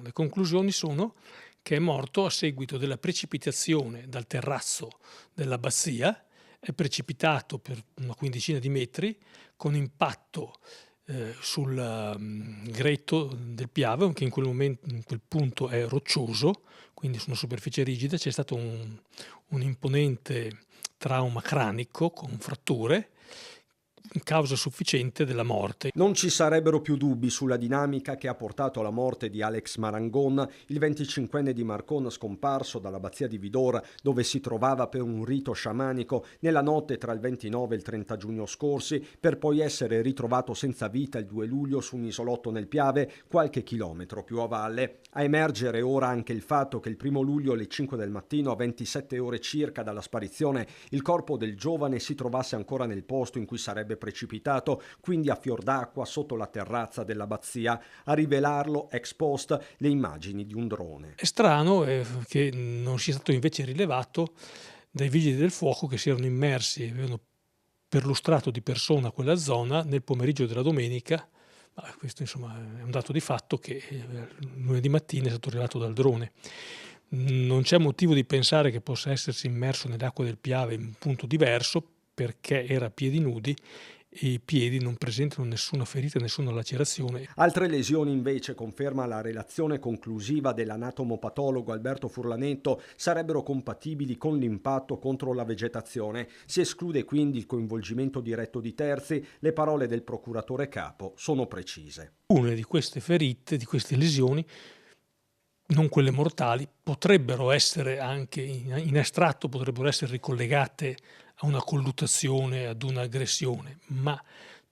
Le conclusioni sono che è morto a seguito della precipitazione dal terrazzo dell'abbazia, è precipitato per una quindicina di metri con impatto sul gretto del Piave, che in quel punto è roccioso, quindi su una superficie rigida. C'è stato un imponente trauma cranico con fratture, causa sufficiente della morte. Non ci sarebbero più dubbi sulla dinamica che ha portato alla morte di Alex Marangon, il 25enne di Marcon scomparso dall'abbazia di Vidor, dove si trovava per un rito sciamanico nella notte tra il 29 e il 30 giugno scorsi, per poi essere ritrovato senza vita il 2 luglio su un isolotto nel Piave, qualche chilometro più a valle. A emergere ora anche il fatto che il 1 luglio alle 5 del mattino, a 27 ore circa dalla sparizione, il corpo del giovane si trovasse ancora nel posto in cui sarebbe precipitato, quindi a fior d'acqua sotto la terrazza dell'abbazia, a rivelarlo ex post le immagini di un drone. È strano che non sia stato invece rilevato dai vigili del fuoco che si erano immersi e avevano perlustrato di persona quella zona nel pomeriggio della domenica. Ma questo insomma è un dato di fatto che lunedì mattina è stato rilevato dal drone. Non c'è motivo di pensare che possa essersi immerso nelle acque del Piave in un punto diverso, perché era a piedi nudi e i piedi non presentano nessuna ferita, nessuna lacerazione. Altre lesioni invece, conferma la relazione conclusiva dell'anatomopatologo Alberto Furlanetto, sarebbero compatibili con l'impatto contro la vegetazione. Si esclude quindi il coinvolgimento diretto di terzi. Le parole del procuratore capo sono precise. Una di queste ferite, di queste lesioni, non quelle mortali, potrebbero essere anche in astratto, potrebbero essere ricollegate a una colluttazione, ad un'aggressione, ma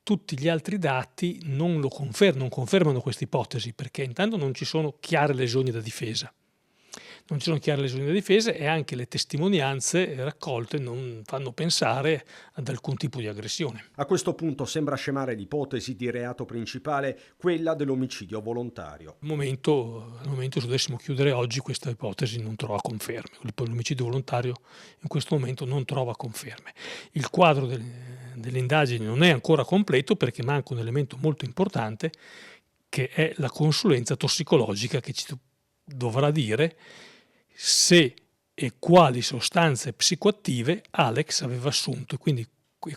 tutti gli altri dati non confermano questa ipotesi, perché intanto non ci sono chiare lesioni da difesa. Non ci sono chiare lesioni da difesa e anche le testimonianze raccolte non fanno pensare ad alcun tipo di aggressione. A questo punto sembra scemare l'ipotesi di reato principale, quella dell'omicidio volontario. Al momento, se dovessimo chiudere oggi, questa ipotesi non trova conferme. L'omicidio volontario in questo momento non trova conferme. Il quadro delle indagini non è ancora completo perché manca un elemento molto importante, che è la consulenza tossicologica, che ci dovrà dire se e quali sostanze psicoattive Alex aveva assunto e quindi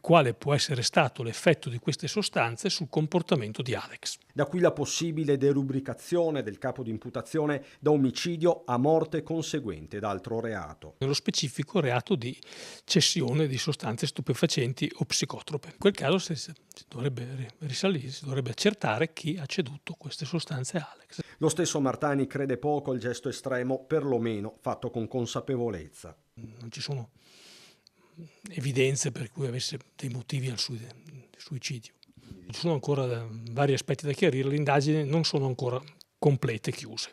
quale può essere stato l'effetto di queste sostanze sul comportamento di Alex. Da qui la possibile derubricazione del capo di imputazione da omicidio a morte conseguente da altro reato. Nello specifico reato di cessione di sostanze stupefacenti o psicotrope. In quel caso si dovrebbe accertare chi ha ceduto queste sostanze a Alex. Lo stesso Martani crede poco al gesto estremo, perlomeno fatto con consapevolezza. Non ci sono evidenze per cui avesse dei motivi al suicidio. Ci sono ancora vari aspetti da chiarire, le indagini non sono ancora complete e chiuse.